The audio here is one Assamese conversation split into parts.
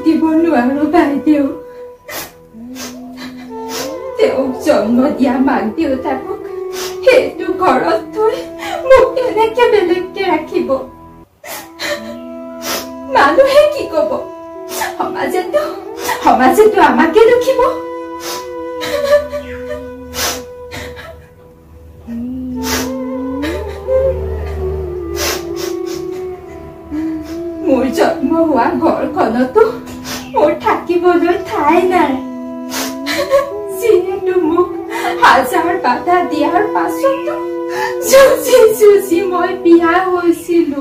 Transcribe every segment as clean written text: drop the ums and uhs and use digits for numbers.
দিব নোৱাৰো বাইদেউ। তেওঁক জন্ম দিয়া মাক দেউতাকক সেইটো ঘৰত থৈ মোক কেনেকে বেলেগকে ৰাখিব? মানুহে কি কব? সমাজেতো আমাকে দেখিব। মোৰ জন্ম হোৱা ঘৰখনতো মোৰ থাকিবলৈ ঠাই নাই। যিহেতু মোক হাজাৰ বাধা দিয়াৰ পাছতো যুঁজি মই বিয়া হৈছিলো।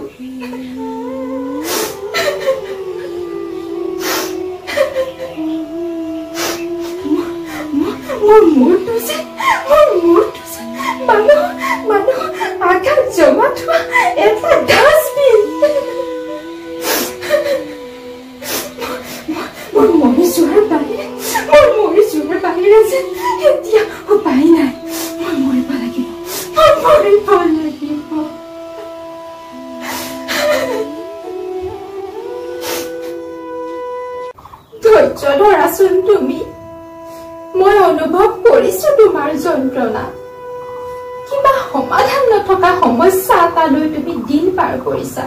মোৰ মূৰটো যে মানুহ আঘাত জমা থোৱা এটা ডাষ্টবিন। মোৰ মৰি যোৱাৰ বাহিৰে যে এতিয়া উপায় নাই। মই মৰিব লাগিব। ধৈৰ্য ধৰাচোন তুমি। মই অনুভৱ কৰিছো তোমাৰ যন্ত্ৰণা। কিবা সমাধান নথকা সমস্যা এটালৈ তুমি দিন পাৰ কৰিছা।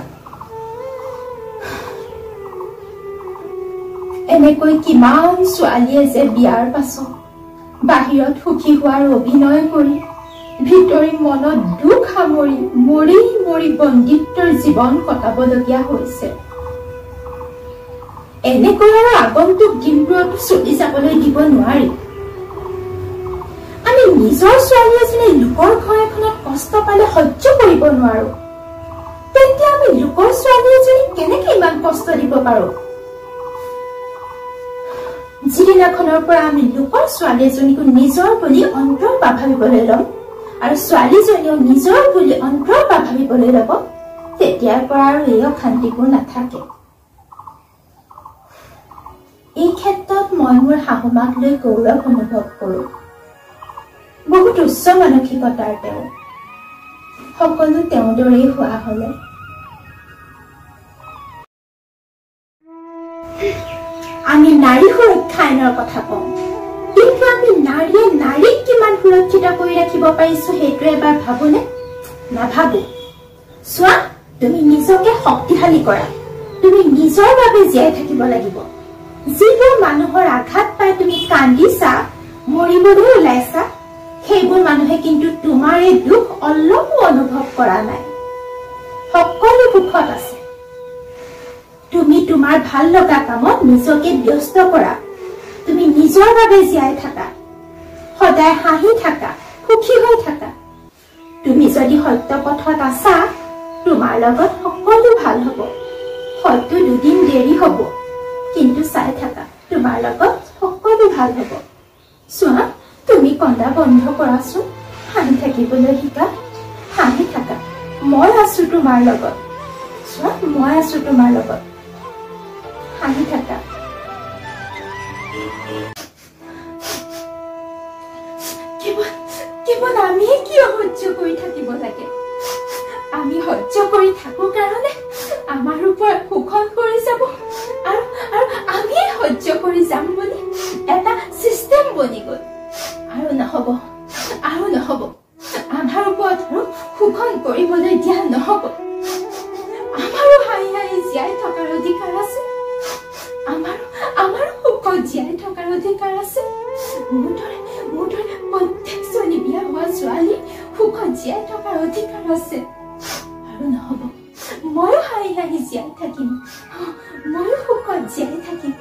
এনেকৈ কিমান ছোৱালীয়ে যে বিয়াৰ পাছত বাহিৰত সুখী হোৱাৰ অভিনয় কৰি ভিতৰি মনত দুখ সামৰি মৰি বন্দিত্বৰ জীৱন কটাবলগীয়া হৈছে। এনেকৈ আৰু আগন্তুক দিনবোৰতো চলি যাবলৈ দিব নোৱাৰি। আমি নিজৰ ছোৱালী এজনী লোকৰ ঘৰ এখনত কষ্ট পালে সহ্য কৰিব নোৱাৰো, তেতিয়া আমি লোকৰ ছোৱালী এজনী কেনেকে ইমান কষ্ট দিব পাৰো? যিদিনাখনৰ পৰা আমি লোকৰ ছোৱালী এজনীকো নিজৰ বুলি অন্তৰৰ পৰা ভাবিবলৈ ল'ম আৰু ছোৱালীজনীও নিজৰ বুলি অন্তৰৰ পৰা ভাবিবলৈ ল'ব, তেতিয়াৰ পৰা আৰু এই অশান্তিবোৰ নাথাকে। এই ক্ষেত্ৰত মই মোৰ শাহুমাক লৈ গৌৰৱ অনুভৱ কৰো। বহুত উচ্চ মানসিকতাৰ তেওঁ। সকলো তেওঁৰ দৰেই হোৱা হলে আমি নাৰী সুৰক্ষা আইনৰ কথা কওঁ, কিন্তু আমি নাৰীয়ে নাৰীক কিমান সুৰক্ষিত কৰি ৰাখিব পাৰিছো সেইটো এবাৰ ভাবোনে? নাভাবো। চোৱা, তুমি নিজকে শক্তিশালী কৰা। তুমি নিজৰ বাবে জীয়াই থাকিব লাগিব। যিবোৰ মানুহৰ আঘাত পাই তুমি কান্দিছা, মৰিবলৈ ওলাইছা, সেইবোৰ মানুহে কিন্তু তোমাৰ এই দুখ অলপো অনুভৱ কৰা নাই। সকলো সুখত আছে। তুমি তোমাৰ ভাল লগা কামত নিজকে ব্যস্ত কৰা। তুমি নিজৰ বাবে জীয়াই থাকা, সদায় হাঁহি থাকা, সুখী হৈ থাকা। তুমি যদি সত্য পথত আছা, তোমাৰ লগত সকলো ভাল হ'ব। হয়তো দুদিন দেৰি হ'ব, কিন্তু চাই থাকা, তোমাৰ লগত সকলো ভাল হ'ব। চোৱা, তুমি কন্দা বন্ধ কৰাচোন, হাঁহি থাকিবলৈ শিকা, হাঁহি থাকা। মই আছো তোমাৰ লগত। চোৱা, মই আছো তোমাৰ লগত। হাঁহি থাকা। কেৱল আমিয়ে কিয় সহ্য কৰি থাকিব লাগে? আমি সহ্য কৰি থাকো কাৰণে আমাৰ ওপৰত শোষণ কৰি যাব আৰু আমিয়ে সহ্য কৰি যাম বুলি এটা চিষ্টেম বনি গল। আৰু নহব। আমাৰ ওপৰত শোষণ কৰিবলৈ দিয়া নহব। আমাৰো হাঁহি হাঁহি জীয়াই থকাৰ অধিকাৰ আছে। আমাৰো সুখত জীয়াই থকাৰ অধিকাৰ আছে। মোৰ দৰে প্ৰত্যেকজনী বিয়া হোৱা ছোৱালী সুখত জীয়াই থকাৰ অধিকাৰ আছে। আৰু নহব, ময়ো হাঁহি হাঁহি জীয়াই থাকিম, ময়ো সুখত জীয়াই থাকিম।